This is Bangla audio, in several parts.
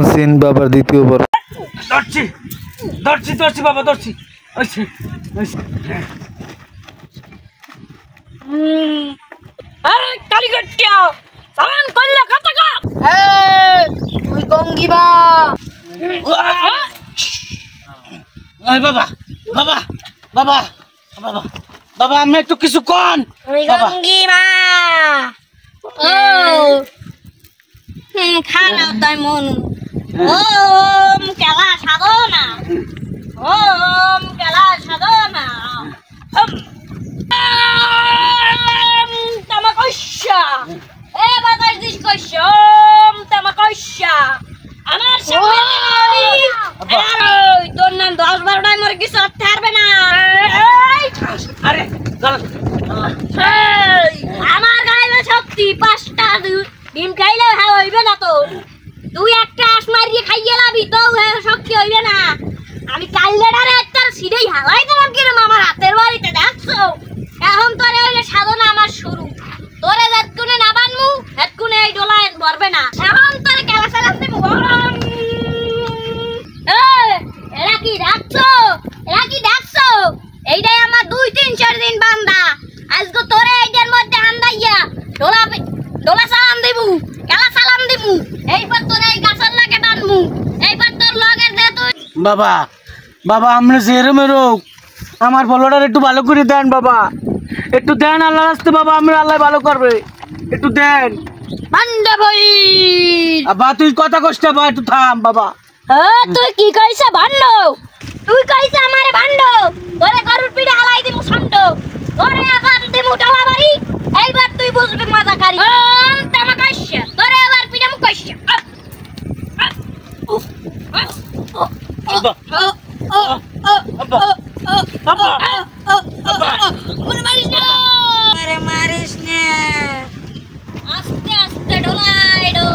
হোসেন বাবার দ্বিতীয়বার ধরছি ধরছি ধরছি বাবা ধরছি আরে কালিগট্টিয়া সালাম করলে কথা তুই গঙ্গিবা বাবা বাবা বাবা বাবা বাবা আমি একটু কিছু কোন গঙ্গিবা ও খানা তাই মন ওম কেলা সাধনা ওম কেলা সাধনা তামাকস্যা এ বাতাস দিস কইছো তামাকস্যা আমার সামনে এই তোর নাম 10-12টায় মরে কিছু করতে পারবে না আরে আমার গায়ে শক্তি 5টা ডিম খাইলে হইবে না তো তুই একটা আস মারিয়ে খাইয়ে লাবি তো শক্তি হইবে না আমি কাল্লেডারে একটা সিধেই হালাই দিলাম কিরম আমার হাতের বাড়িতে দেখছো এখন তোরে হইলে সাধনা আমার শুরু তোরে যেতকুনে না বানমু হেতকুনে এই ডোলায় ভরবে না এখন তোরে কেলা সালাম দেবো এরা কি ডাকছো এইটাই আমার 2-3-4 দিন বান্দা আজকে তোরে এইটার মধ্যে আন্দাইয়া ডোলা সালাম দেবু কেলা সালাম দেবু এইবার তোরে এই গাছের লাগে বানমু এইবার তোর লগে দে তুই বাবা বাবা আমরা যেরম রোগ আমার বলটার একটু ভালো করে দেন বাবা একটু দেন আল্লাহ রাস্তে বাবা আমরা আল্লাহ ভালো করবে একটু দেন বান্দা ভাই আবা তুই কথা কষ্ট বা একটু থাম বাবা তুই কি কইছ ভান্ড তুই কইছ আমারে ভান্ড তোরে গরুর পিঠে হালাই দিমু সন্ড তোরে আবার দিমু ডালা বাড়ি এইবার তুই বুঝবি মজা করি তামা কইছ তোরে আবার পিঠে মু কইছ বাবা বাবা মারিস না আস্তে আস্তে ঢোলাই ডো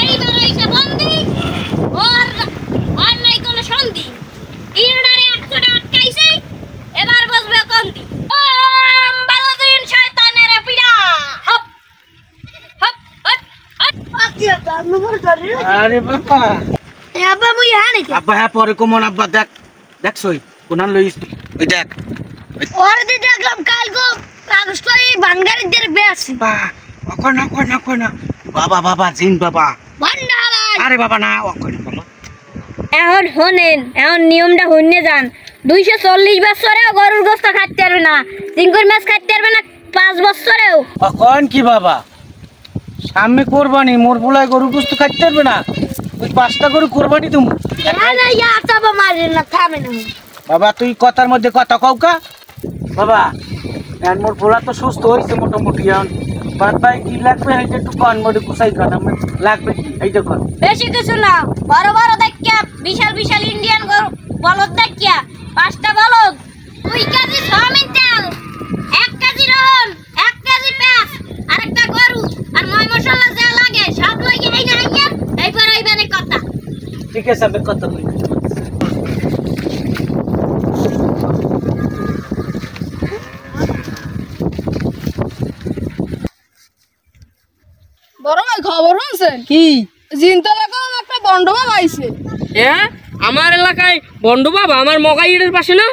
এইবার আইসা বন্দি আর নাই কোনো সন্ধি তিনটারে একসাথে আটকাইছে এবার বসবে কন্দি বালাদিন শয়তানের পিড়া হপ হপ আরে বাবা আব্বা মুই হানি আব্বা হ্যাঁ পরে কমন আব্বা দেখ দেখছই কোনান লইস ওই দেখ ওরে দি দেখলাম কালগো কাগজটাই বাঙ্গারিদের বেশ না বাবা বাবা জিন বাবা ভান্ডারা আরে বাবা না অকন বলো এখন শোনেন এখন নিয়মটা শুনে যান 240 বছরেও গরুর গোশত খাইতে পারবে না চিংড়ির মাছ খাইতে পারবে না 5 বছরেও অকন কি বাবা সামনে কোরবানি মোর পোলায় গরু গোশত খাইতে পারবে না ওই 5টা গরু কোরবানি তুমি না ইয়া চাবা মারে না থামে না বাবা তুই কথার মধ্যে কথা কওকা বাবা এন মোর পোলা তো সুস্থ হইছে মোটামুটি এখন বাদ ভাই কি লাগবে এই যে একটু কন মধ্যে কুসাই কন আমার লাগবে কি এই দেখুন বেশি কিছু না বড় বড় দেখিয়া বিশাল বিশাল ইন্ডিয়ান গরু বলদ দেখিয়া 5টা বলদ 2 কেজি সয়াবিন তেল 1 কেজি রহন 1 কেজি পেঁয়াজ আর একটা গরু আর ময় মশলা যা লাগে সব লইয়া আইনা আইয়া এইবার আইবানে কথা ঠিক আছে আমি কত কই বড় ভাই খবর শুনছেন কি জিনতা লাগাম একটা বন্ডবা পাইছে হ্যাঁ আমার এলাকায় বন্ড বাবা আমার মগাইয়ের পাশে না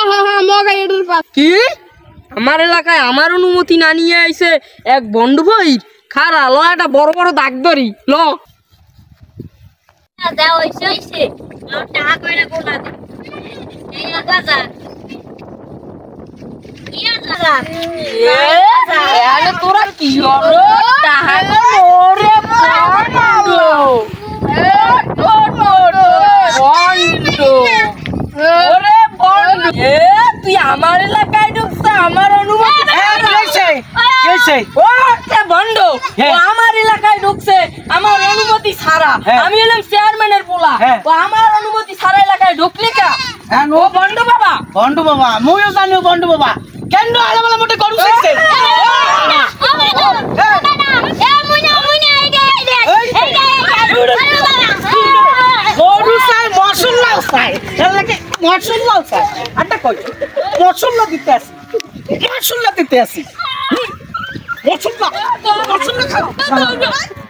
হ্যাঁ মগা এটার পাশ কি আমার এলাকায় আমার অনুমতি না নিয়ে আইছে এক বন্ড ভাই খারা ল একটা বড় বড় দাগ ধরি ল দাও হইছে আর টাকা কইরা গোলা দে এই বাজার ইয়া বাজার এ তোরা কি হলো টাকা ওরে বন্ড এ বন্ড ওরে বন্ড এ তুই আমার এলাকায় ঢুকছ আমার অনুমতি কেছে ও একটা বন্ড ও আমার এলাকায় ঢুকছে আমার অনুমতি ছাড়া আমি হলাম চেয়ারম্যানের পোলা ও আমার অনুমতি ছাড়া এলাকায় ঢুকলে কা হ্যাঁ ও বন্ড বাবা মুইও জানি বন্ড বাবা কেন আলামালা মোটে গরু শিখছে গরু চাই মশলা চাই মশলা চাই আটা কই মশলা দিতে আসি শালা।